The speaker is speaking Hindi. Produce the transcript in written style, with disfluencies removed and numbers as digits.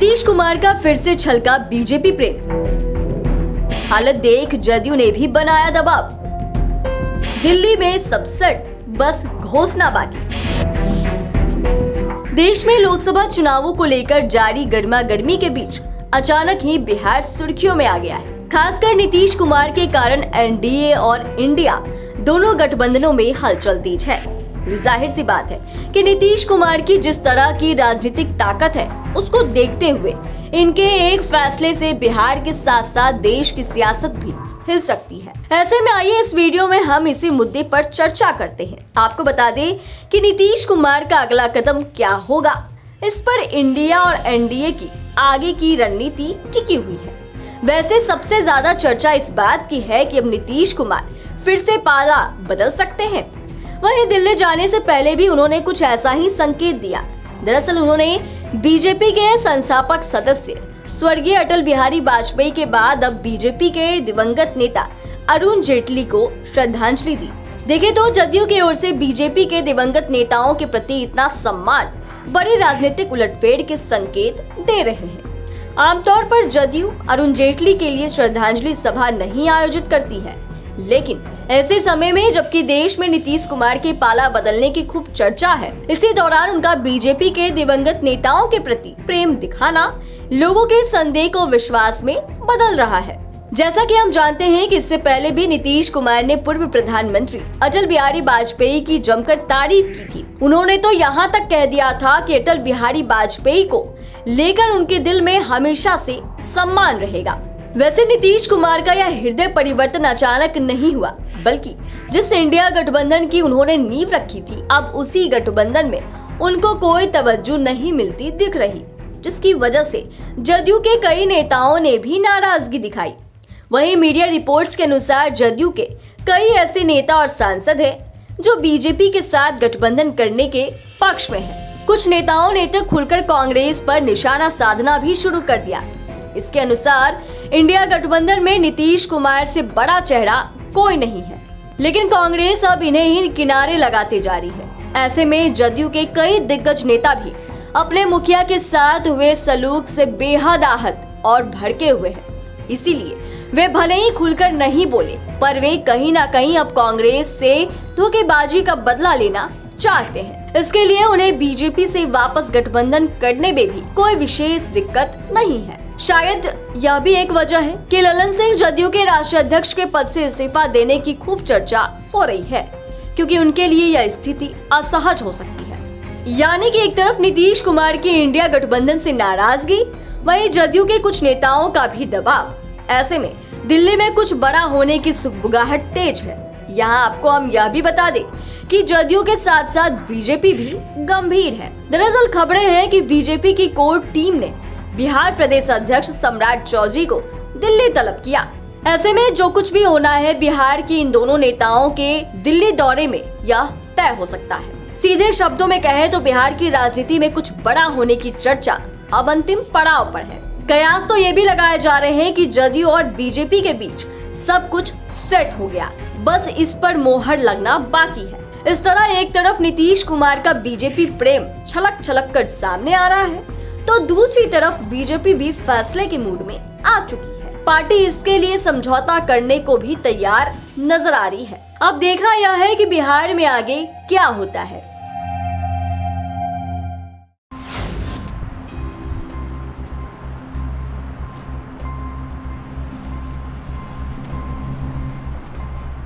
नीतीश कुमार का फिर से छलका बीजेपी प्रेम। हालत देख जदयू ने भी बनाया दबाव। दिल्ली में सबसेट, बस घोषणा बाकी। देश में लोकसभा चुनावों को लेकर जारी गर्मागर्मी के बीच अचानक ही बिहार सुर्खियों में आ गया है। खासकर नीतीश कुमार के कारण एनडीए और इंडिया दोनों गठबंधनों में हलचल तेज है। जाहिर सी बात है कि नीतीश कुमार की जिस तरह की राजनीतिक ताकत है, उसको देखते हुए इनके एक फैसले से बिहार के साथ साथ देश की सियासत भी हिल सकती है। ऐसे में आइए इस वीडियो में हम इसी मुद्दे पर चर्चा करते हैं। आपको बता दें कि नीतीश कुमार का अगला कदम क्या होगा, इस पर इंडिया और एनडीए की आगे की रणनीति टिकी हुई है। वैसे सबसे ज्यादा चर्चा इस बात की है कि अब नीतीश कुमार फिर से पाला बदल सकते हैं। वहीं दिल्ली जाने से पहले भी उन्होंने कुछ ऐसा ही संकेत दिया। दरअसल उन्होंने बीजेपी के संस्थापक सदस्य स्वर्गीय अटल बिहारी वाजपेयी के बाद अब बीजेपी के दिवंगत नेता अरुण जेटली को श्रद्धांजलि दी। देखे तो जदयू की ओर से बीजेपी के दिवंगत नेताओं के प्रति इतना सम्मान बड़ी राजनीतिक उलटफेर के संकेत दे रहे हैं। आमतौर पर जदयू अरुण जेटली के लिए श्रद्धांजलि सभा नहीं आयोजित करती है, लेकिन ऐसे समय में जबकि देश में नीतीश कुमार के पाला बदलने की खूब चर्चा है, इसी दौरान उनका बीजेपी के दिवंगत नेताओं के प्रति प्रेम दिखाना लोगों के संदेह को विश्वास में बदल रहा है। जैसा कि हम जानते हैं कि इससे पहले भी नीतीश कुमार ने पूर्व प्रधानमंत्री अटल बिहारी वाजपेयी की जमकर तारीफ की थी। उन्होंने तो यहाँ तक कह दिया था कि अटल बिहारी वाजपेयी को लेकर उनके दिल में हमेशा से सम्मान रहेगा। वैसे नीतीश कुमार का यह हृदय परिवर्तन अचानक नहीं हुआ, बल्कि जिस इंडिया गठबंधन की उन्होंने नींव रखी थी, अब उसी गठबंधन में उनको कोई तवज्जो नहीं मिलती दिख रही, जिसकी वजह से जदयू के कई नेताओं ने भी नाराजगी दिखाई। वहीं मीडिया रिपोर्ट्स के अनुसार जदयू के कई ऐसे नेता और सांसद हैं जो बीजेपी के साथ गठबंधन करने के पक्ष में हैं। कुछ नेताओं ने तो खुलकर कांग्रेस पर निशाना साधना भी शुरू कर दिया। इसके अनुसार इंडिया गठबंधन में नीतीश कुमार से बड़ा चेहरा कोई नहीं है, लेकिन कांग्रेस अब इन्हें ही किनारे लगाते जा रही है। ऐसे में जदयू के कई दिग्गज नेता भी अपने मुखिया के साथ हुए सलूक से बेहद आहत और भड़के हुए हैं। इसीलिए वे भले ही खुलकर नहीं बोले, पर वे कहीं ना कहीं अब कांग्रेस से धोखेबाजी का बदला लेना चाहते हैं। इसके लिए उन्हें बीजेपी से वापस गठबंधन करने में भी कोई विशेष दिक्कत नहीं है। शायद यह भी एक वजह है कि ललन सिंह जदयू के राष्ट्रीय अध्यक्ष के पद से इस्तीफा देने की खूब चर्चा हो रही है, क्योंकि उनके लिए यह स्थिति असहज हो सकती है। यानी कि एक तरफ नीतीश कुमार की इंडिया गठबंधन से नाराजगी, वहीं जदयू के कुछ नेताओं का भी दबाव। ऐसे में दिल्ली में कुछ बड़ा होने की सुगबुगाहट तेज है। यहाँ आपको हम यह भी बता दें कि जदयू के साथ साथ बीजेपी भी गंभीर है। दरअसल खबरें हैं कि बीजेपी की कोर टीम ने बिहार प्रदेश अध्यक्ष सम्राट चौधरी को दिल्ली तलब किया। ऐसे में जो कुछ भी होना है बिहार की इन दोनों नेताओं के दिल्ली दौरे में, यह तय हो सकता है। सीधे शब्दों में कहे तो बिहार की राजनीति में कुछ बड़ा होने की चर्चा अब अंतिम पड़ाव पर है। कयास तो ये भी लगाए जा रहे हैं कि जदयू और बीजेपी के बीच सब कुछ सेट हो गया, बस इस पर मोहर लगना बाकी है। इस तरह एक तरफ नीतीश कुमार का बीजेपी प्रेम छलक छलक कर सामने आ रहा है, तो दूसरी तरफ बीजेपी भी फैसले के मूड में आ चुकी है। पार्टी इसके लिए समझौता करने को भी तैयार नजर आ रही है। अब देखना यह है कि बिहार में आगे क्या होता है।